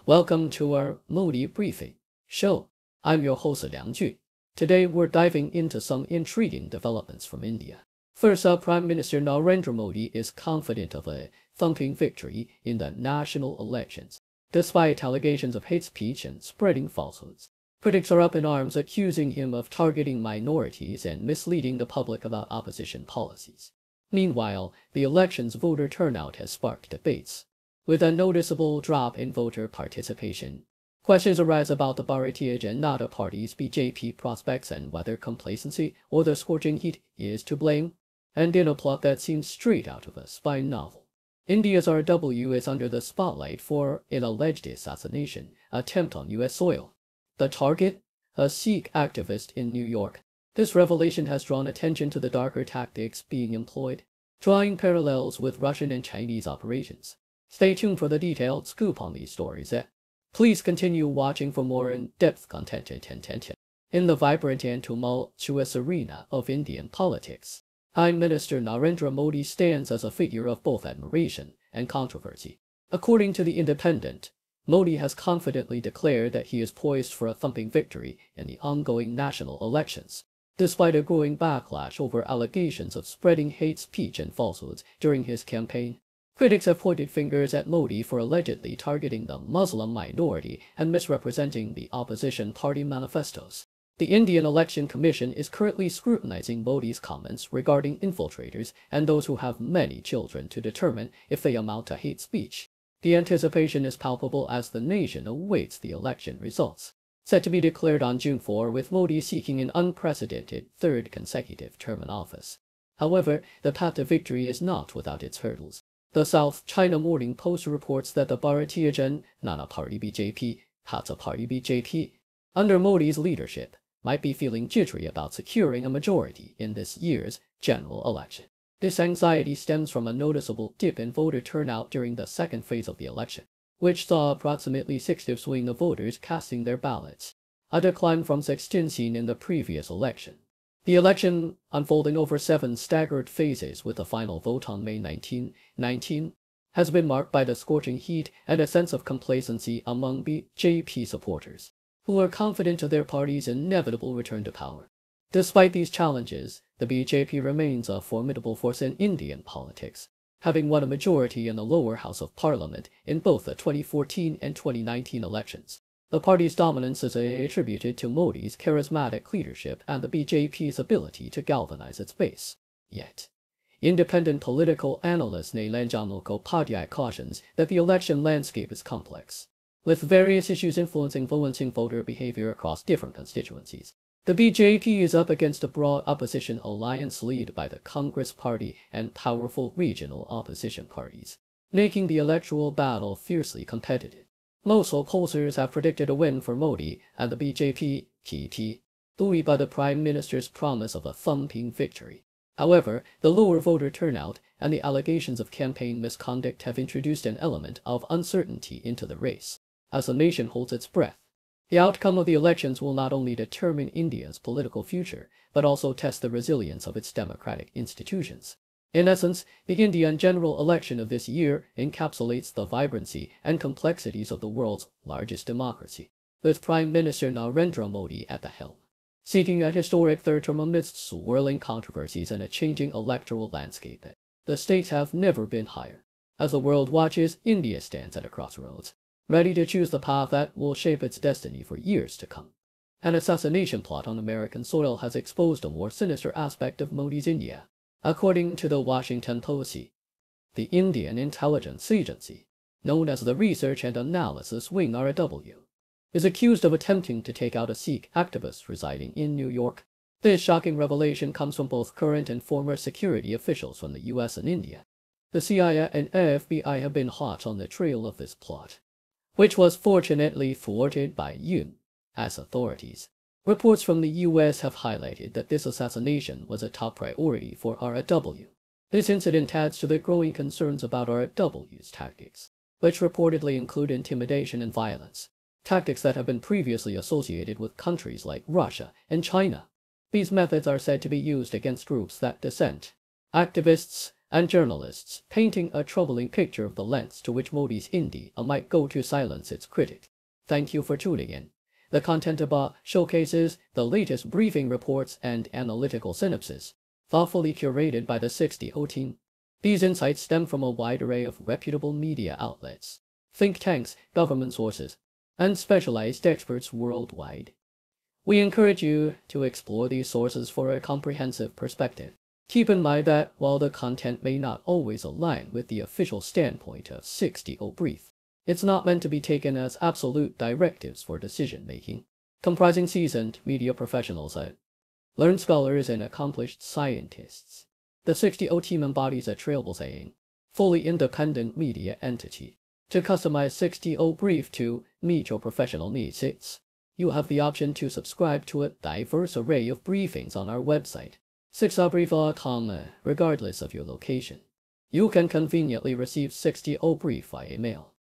Welcome to our Modi Briefing show. I'm your host Liang Ju. Today we're diving into some intriguing developments from India. First up, Prime Minister Narendra Modi is confident of a thumping victory in the national elections, despite allegations of hate speech and spreading falsehoods. Critics are up in arms accusing him of targeting minorities and misleading the public about opposition policies. Meanwhile, the election's voter turnout has sparked debates, with a noticeable drop in voter participation. Questions arise about the Bharatiya Janata Party's BJP prospects and whether complacency or the scorching heat is to blame. And in a plot that seems straight out of a spy novel, India's RW is under the spotlight for an alleged assassination attempt on U.S. soil. The target? A Sikh activist in New York. This revelation has drawn attention to the darker tactics being employed, drawing parallels with Russian and Chinese operations. Stay tuned for the detailed scoop on these stories. Please continue watching for more in-depth content. In the vibrant and tumultuous arena of Indian politics, Prime Minister Narendra Modi stands as a figure of both admiration and controversy. According to The Independent, Modi has confidently declared that he is poised for a thumping victory in the ongoing national elections, despite a growing backlash over allegations of spreading hate speech and falsehoods during his campaign. Critics have pointed fingers at Modi for allegedly targeting the Muslim minority and misrepresenting the opposition party manifestos. The Indian Election Commission is currently scrutinizing Modi's comments regarding infiltrators and those who have many children to determine if they amount to hate speech. The anticipation is palpable as the nation awaits the election results, set to be declared on June 4, with Modi seeking an unprecedented third consecutive term in office. However, the path to victory is not without its hurdles. The South China Morning Post reports that the Bharatiya Janata Party BJP, under Modi's leadership, might be feeling jittery about securing a majority in this year's general election. This anxiety stems from a noticeable dip in voter turnout during the second phase of the election, which saw approximately 6 swing of voters casting their ballots, a decline from 16 seen in the previous election. The election, unfolding over 7 staggered phases with the final vote on May 19, has been marked by the scorching heat and a sense of complacency among BJP supporters, who are confident of their party's inevitable return to power. Despite these challenges, the BJP remains a formidable force in Indian politics, having won a majority in the lower house of parliament in both the 2014 and 2019 elections. The party's dominance is attributed to Modi's charismatic leadership and the BJP's ability to galvanize its base. Yet, independent political analyst Nilanjan Mukhopadhyay cautions that the election landscape is complex, with various issues influencing voter behavior across different constituencies. The BJP is up against a broad opposition alliance led by the Congress Party and powerful regional opposition parties, making the electoral battle fiercely competitive. Most pollsters have predicted a win for Modi and the BJP, buoyed by the Prime Minister's promise of a thumping victory. However, the lower voter turnout and the allegations of campaign misconduct have introduced an element of uncertainty into the race, as the nation holds its breath. The outcome of the elections will not only determine India's political future, but also test the resilience of its democratic institutions. In essence, the Indian general election of this year encapsulates the vibrancy and complexities of the world's largest democracy, with Prime Minister Narendra Modi at the helm, seeking a historic third term amidst swirling controversies and a changing electoral landscape. The stakes have never been higher. As the world watches, India stands at a crossroads, ready to choose the path that will shape its destiny for years to come. An assassination plot on American soil has exposed a more sinister aspect of Modi's India. According to the Washington Post, the Indian intelligence agency, known as the Research and Analysis Wing RW, is accused of attempting to take out a Sikh activist residing in New York. This shocking revelation comes from both current and former security officials from the US and India. The CIA and FBI have been hot on the trail of this plot, which was fortunately thwarted by US authorities. Reports from the US have highlighted that this assassination was a top priority for RW. This incident adds to the growing concerns about RW's tactics, which reportedly include intimidation and violence, tactics that have been previously associated with countries like Russia and China. These methods are said to be used against groups that dissent. Activists and journalists painting a troubling picture of the lengths to which Modi's India might go to silence its critics. Thank you for tuning in. The content above showcases the latest briefing reports and analytical synopsis, thoughtfully curated by the 60O team. These insights stem from a wide array of reputable media outlets, think tanks, government sources, and specialized experts worldwide. We encourage you to explore these sources for a comprehensive perspective. Keep in mind that while the content may not always align with the official standpoint of 60O Brief, it's not meant to be taken as absolute directives for decision-making. Comprising seasoned media professionals, learned scholars, and accomplished scientists, the 60O team embodies a trailblazing, fully independent media entity. To customize 60O Brief to meet your professional needs, you have the option to subscribe to a diverse array of briefings on our website, 60obrief.com, regardless of your location. You can conveniently receive 60O Brief via email,